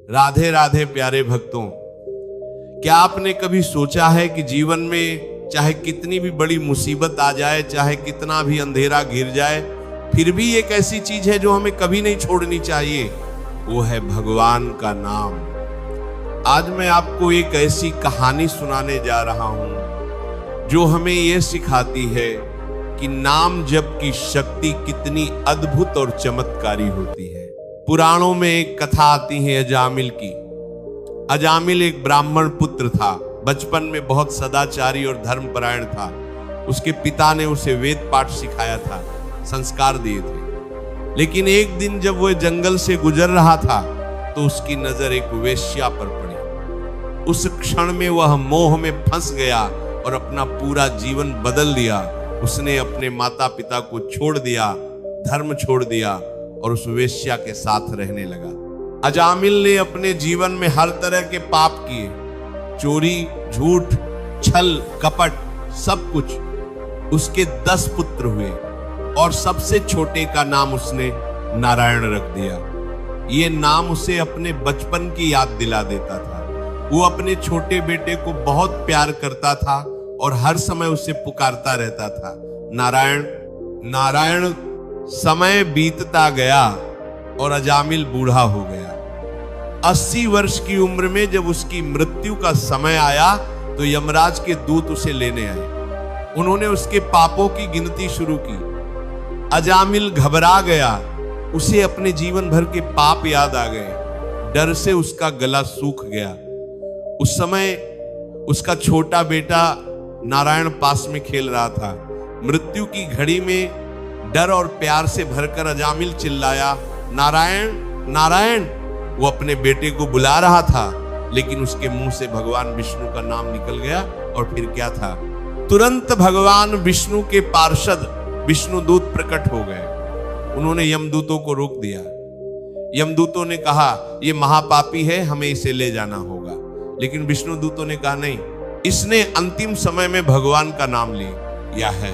राधे राधे प्यारे भक्तों, क्या आपने कभी सोचा है कि जीवन में चाहे कितनी भी बड़ी मुसीबत आ जाए, चाहे कितना भी अंधेरा घिर जाए, फिर भी एक ऐसी चीज है जो हमें कभी नहीं छोड़नी चाहिए, वो है भगवान का नाम। आज मैं आपको एक ऐसी कहानी सुनाने जा रहा हूं जो हमें यह सिखाती है कि नाम जप की शक्ति कितनी अद्भुत और चमत्कारी होती है। पुराणों में एक कथा आती है अजामिल की। अजामिल एक ब्राह्मण पुत्र था। बचपन में बहुत सदाचारी और धर्मपरायण था। उसके पिता ने उसे वेद पाठ सिखाया था, संस्कार दिए थे। लेकिन एक दिन जब वह जंगल से गुजर रहा था तो उसकी नजर एक वेश्या पर पड़ी। उस क्षण में वह मोह में फंस गया और अपना पूरा जीवन बदल दिया। उसने अपने माता पिता को छोड़ दिया, धर्म छोड़ दिया और उस वेश्या के साथ रहने लगा। अजामिल ने अपने जीवन में हर तरह के पाप किए, चोरी, झूठ, छल, कपट, सब कुछ। उसके 10 पुत्र हुए और सबसे छोटे का नाम उसने नारायण रख दिया। ये नाम उसे अपने बचपन की याद दिला देता था। वो अपने छोटे बेटे को बहुत प्यार करता था और हर समय उसे पुकारता रहता था, नारायण नारायण। समय बीतता गया और अजामिल बूढ़ा हो गया। 80 वर्ष की उम्र में जब उसकी मृत्यु का समय आया तो यमराज के दूत उसे लेने आए। उन्होंने उसके पापों की गिनती शुरू की। अजामिल घबरा गया। उसे अपने जीवन भर के पाप याद आ गए। डर से उसका गला सूख गया। उस समय उसका छोटा बेटा नारायण पास में खेल रहा था। मृत्यु की घड़ी में डर और प्यार से भरकर अजामिल चिल्लाया, नारायण नारायण। वो अपने बेटे को बुला रहा था, लेकिन उसके मुंह से भगवान विष्णु का नाम निकल गया। और फिर क्या था, तुरंत भगवान विष्णु के पार्षद विष्णुदूत प्रकट हो गए। उन्होंने यमदूतों को रोक दिया। यमदूतों ने कहा, ये महापापी है, हमें इसे ले जाना होगा। लेकिन विष्णुदूतों ने कहा, नहीं, इसने अंतिम समय में भगवान का नाम लिया है।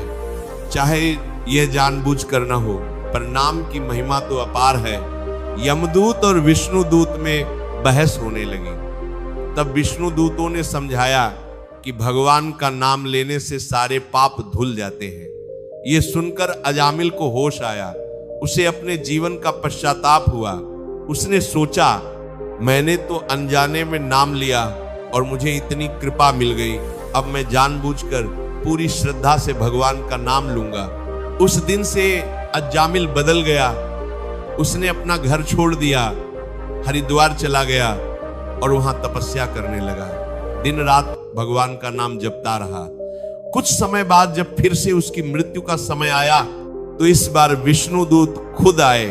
चाहे यह जानबूझ कर ना हो, पर नाम की महिमा तो अपार है। यमदूत और विष्णुदूत में बहस होने लगी। तब विष्णुदूतों ने समझाया कि भगवान का नाम लेने से सारे पाप धुल जाते हैं। यह सुनकर अजामिल को होश आया। उसे अपने जीवन का पश्चाताप हुआ। उसने सोचा, मैंने तो अनजाने में नाम लिया और मुझे इतनी कृपा मिल गई, अब मैं जानबूझकर पूरी श्रद्धा से भगवान का नाम लूंगा। उस दिन से अजामिल बदल गया। उसने अपना घर छोड़ दिया, हरिद्वार चला गया और वहां तपस्या करने लगा। दिन रात भगवान का नाम जपता रहा। कुछ समय बाद जब फिर से उसकी मृत्यु का समय आया तो इस बार विष्णुदूत खुद आए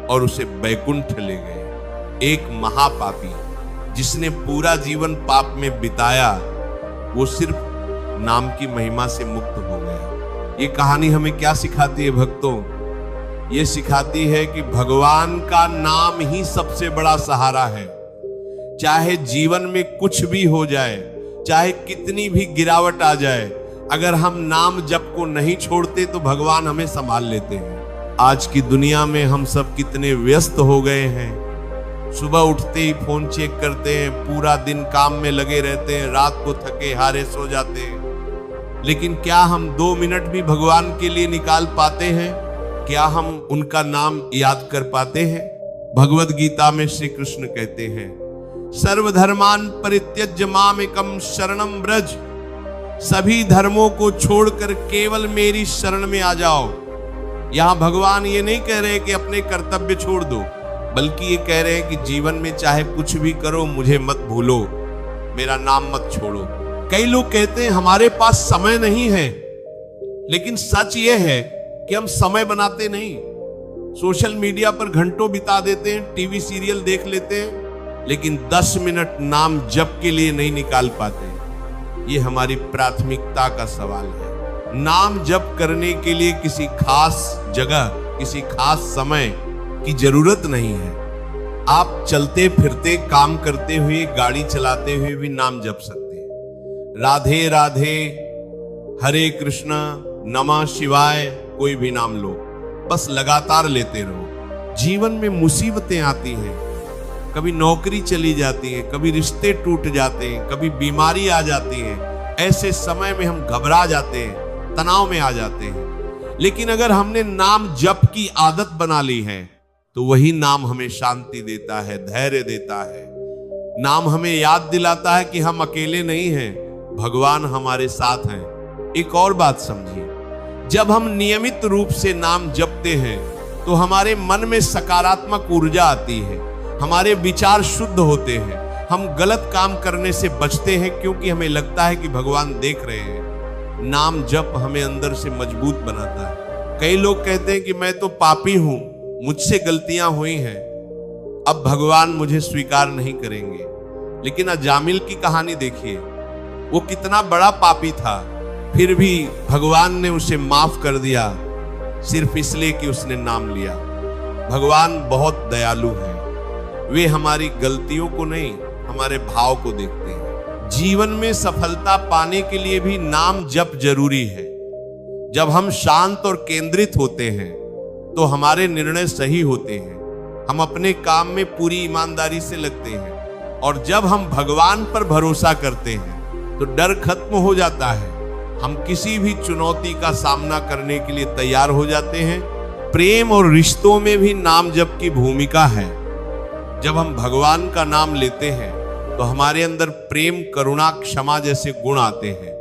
और उसे बैकुंठ ले गए। एक महापापी जिसने पूरा जीवन पाप में बिताया, वो सिर्फ नाम की महिमा से मुक्त हो गया। ये कहानी हमें क्या सिखाती है भक्तों? ये सिखाती है कि भगवान का नाम ही सबसे बड़ा सहारा है। चाहे जीवन में कुछ भी हो जाए, चाहे कितनी भी गिरावट आ जाए, अगर हम नाम जप को नहीं छोड़ते तो भगवान हमें संभाल लेते हैं। आज की दुनिया में हम सब कितने व्यस्त हो गए हैं। सुबह उठते ही फोन चेक करते हैं, पूरा दिन काम में लगे रहते हैं, रात को थके हारे सो जाते हैं। लेकिन क्या हम 2 मिनट भी भगवान के लिए निकाल पाते हैं? क्या हम उनका नाम याद कर पाते हैं? भगवद गीता में श्री कृष्ण कहते हैं, सर्वधर्मान परित्यज्य मामेकं शरणं व्रज। सभी धर्मों को छोड़कर केवल मेरी शरण में आ जाओ। यहां भगवान ये नहीं कह रहे कि अपने कर्तव्य छोड़ दो, बल्कि ये कह रहे हैं कि जीवन में चाहे कुछ भी करो, मुझे मत भूलो, मेरा नाम मत छोड़ो। कई लोग कहते हैं हमारे पास समय नहीं है, लेकिन सच ये है कि हम समय बनाते नहीं। सोशल मीडिया पर घंटों बिता देते हैं, टीवी सीरियल देख लेते हैं, लेकिन 10 मिनट नाम जप के लिए नहीं निकाल पाते। ये हमारी प्राथमिकता का सवाल है। नाम जप करने के लिए किसी खास जगह, किसी खास समय की जरूरत नहीं है। आप चलते फिरते, काम करते हुए, गाड़ी चलाते हुए भी नाम जप सकते हैं। राधे राधे, हरे कृष्णा, नमः शिवाय, कोई भी नाम लो, बस लगातार लेते रहो। जीवन में मुसीबतें आती हैं, कभी नौकरी चली जाती है, कभी रिश्ते टूट जाते हैं, कभी बीमारी आ जाती है। ऐसे समय में हम घबरा जाते हैं, तनाव में आ जाते हैं। लेकिन अगर हमने नाम जप की आदत बना ली है तो वही नाम हमें शांति देता है, धैर्य देता है। नाम हमें याद दिलाता है कि हम अकेले नहीं हैं, भगवान हमारे साथ हैं। एक और बात समझिए, जब हम नियमित रूप से नाम जपते हैं तो हमारे मन में सकारात्मक ऊर्जा आती है, हमारे विचार शुद्ध होते हैं, हम गलत काम करने से बचते हैं क्योंकि हमें लगता है कि भगवान देख रहे हैं। नाम जप हमें अंदर से मजबूत बनाता है। कई लोग कहते हैं कि मैं तो पापी हूं, मुझसे गलतियां हुई हैं, अब भगवान मुझे स्वीकार नहीं करेंगे। लेकिन अजामिल की कहानी देखिए, वो कितना बड़ा पापी था, फिर भी भगवान ने उसे माफ कर दिया, सिर्फ इसलिए कि उसने नाम लिया। भगवान बहुत दयालु है, वे हमारी गलतियों को नहीं, हमारे भाव को देखते हैं। जीवन में सफलता पाने के लिए भी नाम जप जरूरी है। जब हम शांत और केंद्रित होते हैं तो हमारे निर्णय सही होते हैं, हम अपने काम में पूरी ईमानदारी से लगते हैं, और जब हम भगवान पर भरोसा करते हैं तो डर खत्म हो जाता है। हम किसी भी चुनौती का सामना करने के लिए तैयार हो जाते हैं। प्रेम और रिश्तों में भी नाम जप की भूमिका है। जब हम भगवान का नाम लेते हैं तो हमारे अंदर प्रेम, करुणा, क्षमा जैसे गुण आते हैं।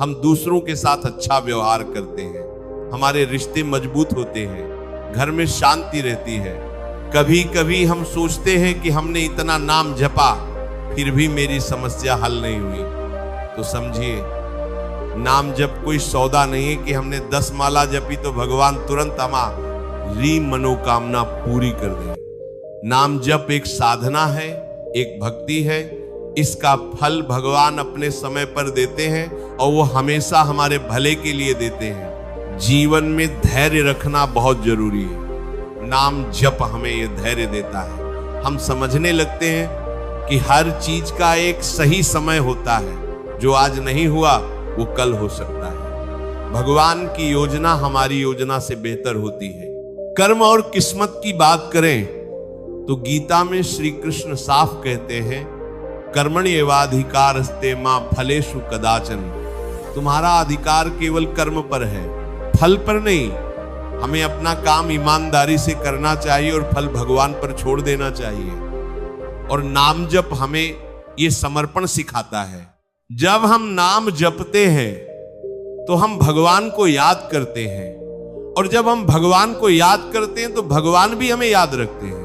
हम दूसरों के साथ अच्छा व्यवहार करते हैं, हमारे रिश्ते मजबूत होते हैं, घर में शांति रहती है। कभी कभी हम सोचते हैं कि हमने इतना नाम जपा फिर भी मेरी समस्या हल नहीं हुई, तो समझिए नाम जप कोई सौदा नहीं है कि हमने 10 माला जपी तो भगवान तुरंत हमारी मनोकामना पूरी कर दे। नाम जप एक साधना है, एक भक्ति है। इसका फल भगवान अपने समय पर देते हैं और वो हमेशा हमारे भले के लिए देते हैं। जीवन में धैर्य रखना बहुत जरूरी है। नाम जप हमें ये धैर्य देता है। हम समझने लगते हैं कि हर चीज का एक सही समय होता है, जो आज नहीं हुआ वो कल हो सकता है। भगवान की योजना हमारी योजना से बेहतर होती है। कर्म और किस्मत की बात करें तो गीता में श्री कृष्ण साफ कहते हैं, कर्मण्येवाधिकारस्ते मा फलेषु कदाचन। तुम्हारा अधिकार केवल कर्म पर है, फल पर नहीं। हमें अपना काम ईमानदारी से करना चाहिए और फल भगवान पर छोड़ देना चाहिए। और नाम जप हमें ये समर्पण सिखाता है। जब हम नाम जपते हैं तो हम भगवान को याद करते हैं, और जब हम भगवान को याद करते हैं तो भगवान भी हमें याद रखते हैं।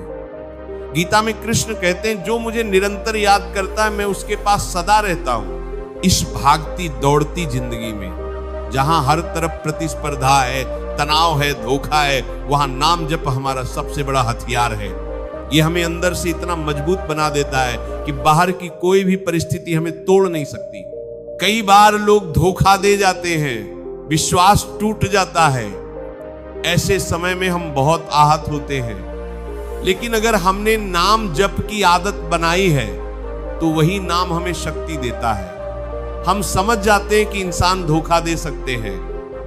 गीता में कृष्ण कहते हैं, जो मुझे निरंतर याद करता है मैं उसके पास सदा रहता हूं। इस भागती दौड़ती जिंदगी में जहां हर तरफ प्रतिस्पर्धा है, तनाव है, धोखा है, वहां नाम जप हमारा सबसे बड़ा हथियार है। ये हमें अंदर से इतना मजबूत बना देता है कि बाहर की कोई भी परिस्थिति हमें तोड़ नहीं सकती। कई बार लोग धोखा दे जाते हैं, विश्वास टूट जाता है। ऐसे समय में हम बहुत आहत होते हैं, लेकिन अगर हमने नाम जप की आदत बनाई है तो वही नाम हमें शक्ति देता है। हम समझ जाते हैं कि इंसान धोखा दे सकते हैं,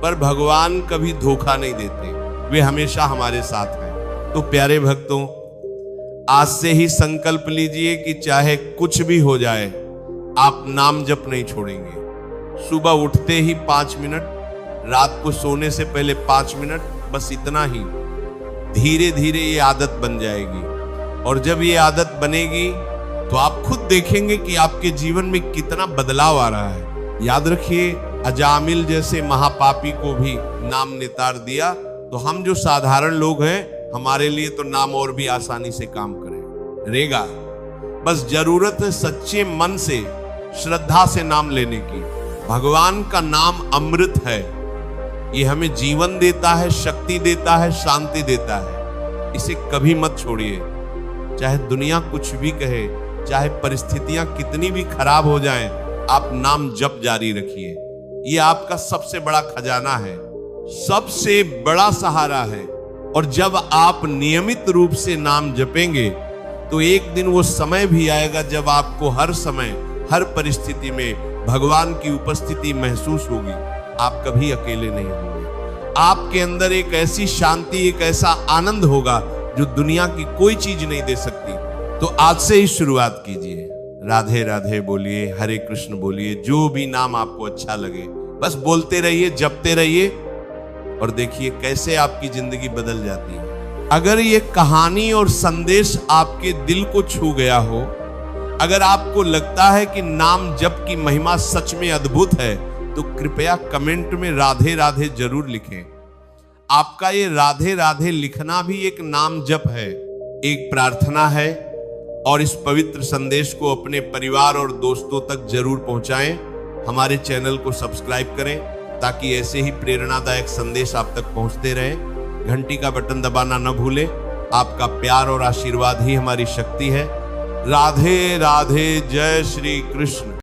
पर भगवान कभी धोखा नहीं देते, वे हमेशा हमारे साथ हैं। तो प्यारे भक्तों, आज से ही संकल्प लीजिए कि चाहे कुछ भी हो जाए आप नाम जप नहीं छोड़ेंगे। सुबह उठते ही 5 मिनट, रात को सोने से पहले 5 मिनट, बस इतना ही। धीरे धीरे ये आदत बन जाएगी, और जब ये आदत बनेगी तो आप खुद देखेंगे कि आपके जीवन में कितना बदलाव आ रहा है। याद रखिए, अजामिल जैसे महापापी को भी नाम ने तार दिया, तो हम जो साधारण लोग हैं हमारे लिए तो नाम और भी आसानी से काम करेगा। बस जरूरत है सच्चे मन से, श्रद्धा से नाम लेने की। भगवान का नाम अमृत है, ये हमें जीवन देता है, शक्ति देता है, शांति देता है। इसे कभी मत छोड़िए। चाहे दुनिया कुछ भी कहे, चाहे परिस्थितियां कितनी भी खराब हो जाएं, आप नाम जप जारी रखिए। ये आपका सबसे बड़ा खजाना है, सबसे बड़ा सहारा है। और जब आप नियमित रूप से नाम जपेंगे तो एक दिन वो समय भी आएगा जब आपको हर समय, हर परिस्थिति में भगवान की उपस्थिति महसूस होगी। आप कभी अकेले नहीं होंगे। आपके अंदर एक ऐसी शांति, एक ऐसा आनंद होगा जो दुनिया की कोई चीज नहीं दे सकती। तो आज से ही शुरुआत कीजिए, राधे राधे बोलिए, हरे कृष्ण बोलिए, जो भी नाम आपको अच्छा लगे बस बोलते रहिए, जपते रहिए और देखिए कैसे आपकी जिंदगी बदल जाती है। अगर ये कहानी और संदेश आपके दिल को छू गया हो, अगर आपको लगता है कि नाम जप की महिमा सच में अद्भुत है, तो कृपया कमेंट में राधे राधे जरूर लिखें। आपका ये राधे राधे लिखना भी एक नाम जप है, एक प्रार्थना है। और इस पवित्र संदेश को अपने परिवार और दोस्तों तक जरूर पहुंचाएं। हमारे चैनल को सब्सक्राइब करें ताकि ऐसे ही प्रेरणादायक संदेश आप तक पहुंचते रहें। घंटी का बटन दबाना न भूलें। आपका प्यार और आशीर्वाद ही हमारी शक्ति है। राधे राधे, जय श्री कृष्ण।